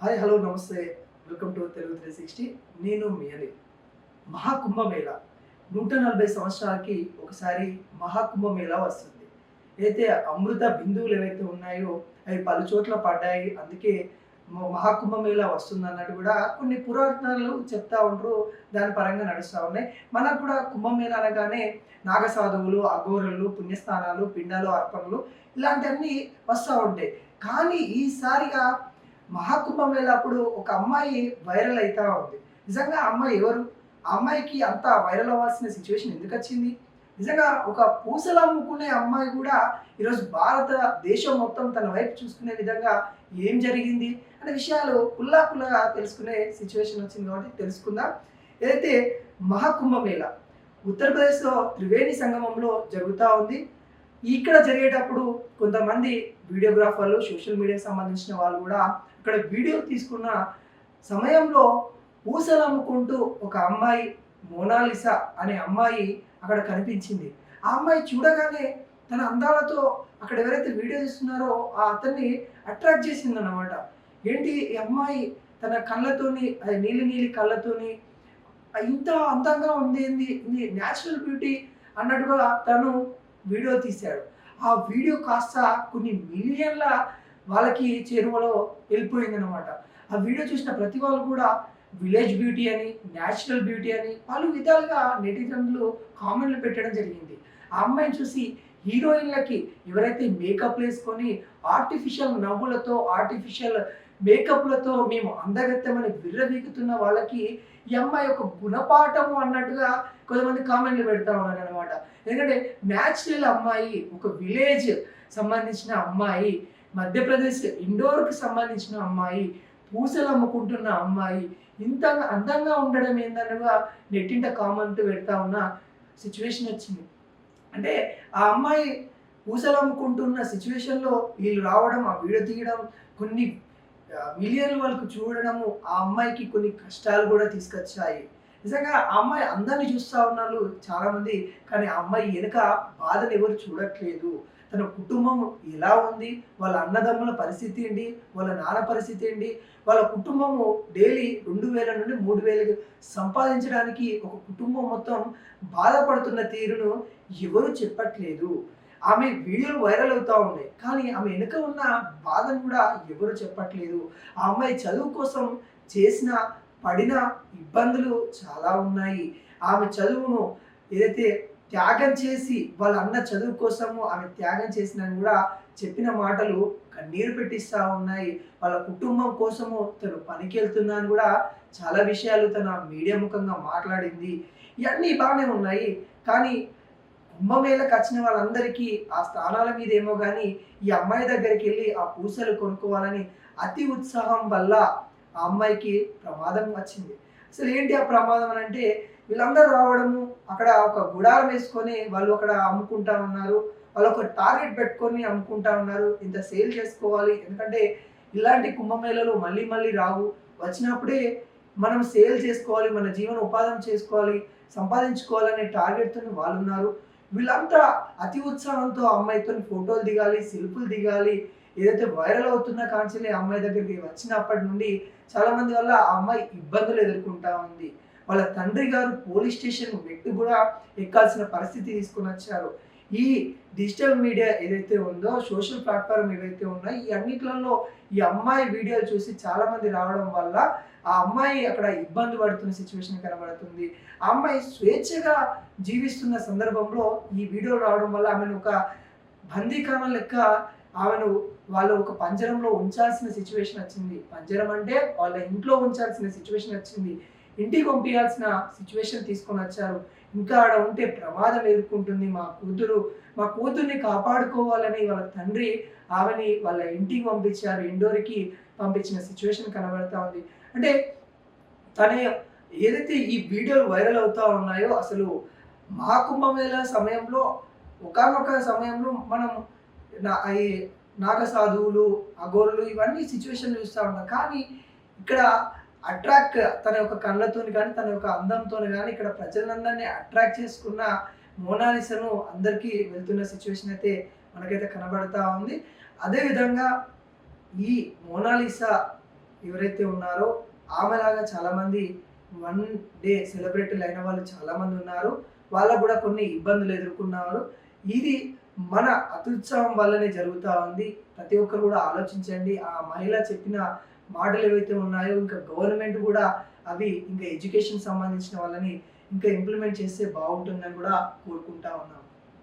Hi hello నమస్తే. Welcome to Telugu 360. నేను మీ అలీ. మహాకుంభమేళ 140 సంవత్సరాలకి ఒకసారి మహాకుంభమేళ వస్తుంది. అయితే అమృత బిందువులు ఏవైతే ఉన్నాయో అవి పలు చోట్ల పడ్డాయి. అందుకే మహాకుంభమేళ వస్తుందన్నట్టు కూడా కొన్ని పురాణాలు చెప్తా ఉంటారు. దాని పరంగా నడుస్తూ ఉన్నాయి. మనకు కూడా కుంభమేళ అనగానే నాగసాధువులు, అఘోరులు, పుణ్యస్థానాలు, పిండాలు, అర్పణలు ఇలాంటివన్నీ వస్తూ ఉంటాయి. కానీ ఈసారిగా మహాకుంభమేళ అప్పుడు ఒక అమ్మాయి వైరల్ అవుతా ఉంది. నిజంగా ఆ అమ్మాయి ఎవరు? ఆ అమ్మాయికి అంత వైరల్ అవ్వాల్సిన సిచ్యువేషన్ ఎందుకు వచ్చింది? నిజంగా ఒక పూసలు అమ్ముకునే అమ్మాయి కూడా ఈరోజు భారతదేశం మొత్తం తన వైపు చూసుకునే విధంగా ఏం జరిగింది అనే విషయాలు కుల్లాగా తెలుసుకునే సిచ్యువేషన్ వచ్చింది. కాబట్టి తెలుసుకుందాం. ఏదైతే మహాకుంభమేళ ఉత్తరప్రదేశ్లో త్రివేణి సంగమంలో జరుగుతూ ఉంది. ఇక్కడ జరిగేటప్పుడు కొంతమంది వీడియోగ్రాఫర్లు, సోషల్ మీడియాకి సంబంధించిన వాళ్ళు కూడా ఇక్కడ వీడియో తీసుకున్న సమయంలో పూసలు అమ్ముకుంటూ ఒక అమ్మాయి, మోనాలిసా అనే అమ్మాయి అక్కడ కనిపించింది. ఆ అమ్మాయి చూడగానే తన అందాలతో అక్కడ ఎవరైతే వీడియో తీస్తున్నారో ఆ అతన్ని అట్రాక్ట్ చేసింది అన్నమాట. ఏంటి ఈ అమ్మాయి తన కళ్ళతోని, అది నీలి కళ్ళతోని ఇంత అందంగా ఉంది, ఇది న్యాచురల్ బ్యూటీ అన్నట్టుగా తను వీడియో తీశాడు. ఆ వీడియో కాస్త కొన్ని మిలియన్ల వాళ్ళకి చేరువలో వెళ్ళిపోయింది అనమాట. ఆ వీడియో చూసిన ప్రతి వాళ్ళు కూడా విలేజ్ బ్యూటీ అని, న్యాచురల్ బ్యూటీ అని పలు విధాలుగా నెటిజన్లు కామెంట్లు పెట్టడం జరిగింది. ఆ అమ్మాయిని చూసి హీరోయిన్లకి ఎవరైతే మేకప్ వేసుకొని ఆర్టిఫిషియల్ నవ్వులతో, ఆర్టిఫిషియల్ మేకప్లతో మేము అందగత్తెమని విర్రవీగుతున్న వాళ్ళకి ఈ అమ్మాయి ఒక గుణపాఠము అన్నట్టుగా కొంతమంది కామెంట్లు పెడతా ఉన్నారు అనమాట. ఎందుకంటే న్యాచురల్ అమ్మాయి, ఒక విలేజ్ సంబంధించిన అమ్మాయి, మధ్యప్రదేశ్ ఇండోర్కి సంబంధించిన అమ్మాయి, పూసలు అమ్ముకుంటున్న అమ్మాయి ఇంత అందంగా ఉండడం ఏందనగా నెట్టింట కామెంట్ పెడతా ఉన్న సిచ్యువేషన్ వచ్చింది. అంటే ఆ అమ్మాయి పూసలు అమ్ముకుంటున్న సిచ్యువేషన్లో వీళ్ళు రావడం, ఆ వీడియో తీయడం, కొన్ని మిలియన్ల వరకు చూడడము ఆ అమ్మాయికి కొన్ని కష్టాలు కూడా తీసుకొచ్చాయి. నిజంగా ఆ అమ్మాయి అందరినీ చూస్తూ ఉన్నారు చాలామంది. కానీ ఆ అమ్మాయి వెనుక బాధను ఎవరు చూడట్లేదు. తన కుటుంబం ఎలా ఉంది, వాళ్ళ అన్నదమ్ముల పరిస్థితి ఏంటి, వాళ్ళ నాన్న పరిస్థితి ఏంటి, వాళ్ళ కుటుంబము డైలీ 2000 నుండి 3000 సంపాదించడానికి ఒక కుటుంబం మొత్తం బాధపడుతున్న తీరును ఎవరు చెప్పట్లేదు. ఆమె వీడియోలు వైరల్ అవుతూ ఉన్నాయి. కానీ ఆమె వెనుక ఉన్న బాధను కూడా ఎవరు చెప్పట్లేదు. ఆ అమ్మాయి చదువు కోసం చేసిన, పడిన ఇబ్బందులు చాలా ఉన్నాయి. ఆమె చదువును ఏదైతే త్యాగం చేసి, వాళ్ళ అన్న చదువు కోసము ఆమె త్యాగం చేసినని కూడా చెప్పిన మాటలు కన్నీరు పెట్టిస్తూ ఉన్నాయి. వాళ్ళ కుటుంబం కోసము తను పనికి వెళ్తున్నాను కూడా చాలా విషయాలు తన మీడియా ముఖంగా మాట్లాడింది. ఇవన్నీ బాగానే ఉన్నాయి. కానీ కుంభమేళకు వచ్చిన వాళ్ళందరికీ ఆ స్థానాల మీద ఏమో కానీ ఈ అమ్మాయి దగ్గరికి వెళ్ళి ఆ పూసలు కొనుక్కోవాలని అతి ఉత్సాహం వల్ల ఆ అమ్మాయికి ప్రమాదం వచ్చింది. అసలు ఏంటి ఆ ప్రమాదం అని అంటే, వీళ్ళందరూ రావడము, అక్కడ ఒక గుడారం వేసుకొని వాళ్ళు అక్కడ అమ్ముకుంటా ఉన్నారు. వాళ్ళు ఒక టార్గెట్ పెట్టుకొని అమ్ముకుంటా ఉన్నారు. ఇంత సేల్ చేసుకోవాలి, ఎందుకంటే ఇలాంటి కుంభమేళలు మళ్ళీ మళ్ళీ రావు. వచ్చినప్పుడే మనం సేల్ చేసుకోవాలి, మన జీవన ఉపాధం చేసుకోవాలి, సంపాదించుకోవాలనే టార్గెట్తో వాళ్ళు ఉన్నారు. వీళ్ళంతా అతి ఉత్సాహంతో అమ్మాయితో ఫోటోలు దిగాలి, సెల్ఫీలు దిగాలి. ఏదైతే వైరల్ అవుతున్న కాంచెలే అమ్మాయి దగ్గరికి వచ్చినప్పటి నుండి చాలా మంది వల్ల ఆ అమ్మాయి ఇబ్బందులు ఎదుర్కొంటా ఉంది. వాళ్ళ తండ్రి గారు పోలీస్ స్టేషన్ మెట్టు కూడా ఎక్కాల్సిన పరిస్థితి తీసుకొని వచ్చారు. ఈ డిజిటల్ మీడియా ఏదైతే ఉందో, సోషల్ ప్లాట్ఫామ్ ఏవైతే ఉన్నాయో, ఈ అన్నిట్లలో ఈ అమ్మాయి వీడియోలు చూసి చాలా మంది రావడం వల్ల ఆ అమ్మాయి అక్కడ ఇబ్బంది పడుతున్న సిచ్యువేషన్ కనబడుతుంది. ఆ అమ్మాయి స్వేచ్ఛగా జీవిస్తున్న సందర్భంలో ఈ వీడియోలు రావడం వల్ల ఆమెను ఒక బందీఖానా లెక్క ఆమెను వాళ్ళు ఒక పంజరంలో ఉంచాల్సిన సిచ్యువేషన్ వచ్చింది. పంజరం అంటే వాళ్ళ ఇంట్లో ఉంచాల్సిన సిచ్యువేషన్ వచ్చింది. ఇంటికి పంపించాల్సిన సిచ్యువేషన్ తీసుకొని వచ్చారు. ఇంకా ఆడ ఉంటే ప్రమాదం ఎదుర్కొంటుంది మా కూతుర్ని కాపాడుకోవాలని వాళ్ళ తండ్రి ఆమెని వాళ్ళ ఇంటికి పంపించారు, ఇండోర్కి పంపించిన సిచ్యువేషన్ కనబడతా ఉంది. అంటే తన ఏదైతే ఈ వీడియోలు వైరల్ అవుతా ఉన్నాయో, అసలు మహాకుంభమేళ సమయంలో ఒకానొక సమయంలో మనం ఈ నాగసాధువులు, అఘోరులు ఇవన్నీ సిచ్యువేషన్ చూస్తూ ఉంటాం. కానీ ఇక్కడ అట్రాక్ట్ తన యొక్క కళ్ళతోని కానీ, తన యొక్క అందంతోని కానీ ఇక్కడ ప్రజలందరినీ అట్రాక్ట్ చేసుకున్న మోనాలిసాను అందరికీ వెళ్తున్న సిచ్యువేషన్ అయితే మనకైతే కనబడతా ఉంది. అదేవిధంగా ఈ మోనాలిసా ఎవరైతే ఉన్నారో ఆమెలాగా చాలామంది 1 డే సెలబ్రిటీలు అయిన వాళ్ళు చాలామంది ఉన్నారు. వాళ్ళకు కూడా కొన్ని ఇబ్బందులు ఎదుర్కొన్నారు. ఇది మన అత్యుత్సాహం వల్లనే జరుగుతా ఉంది. ప్రతి ఒక్కరు కూడా ఆలోచించండి. ఆ మహిళ చెప్పిన మాటలు ఏవైతే ఉన్నాయో ఇంకా గవర్నమెంట్ కూడా అవి ఇంకా ఎడ్యుకేషన్ సంబంధించిన వాళ్ళని ఇంకా ఇంప్లిమెంట్ చేస్తే బాగుంటుందని కూడా కోరుకుంటా ఉన్నాం.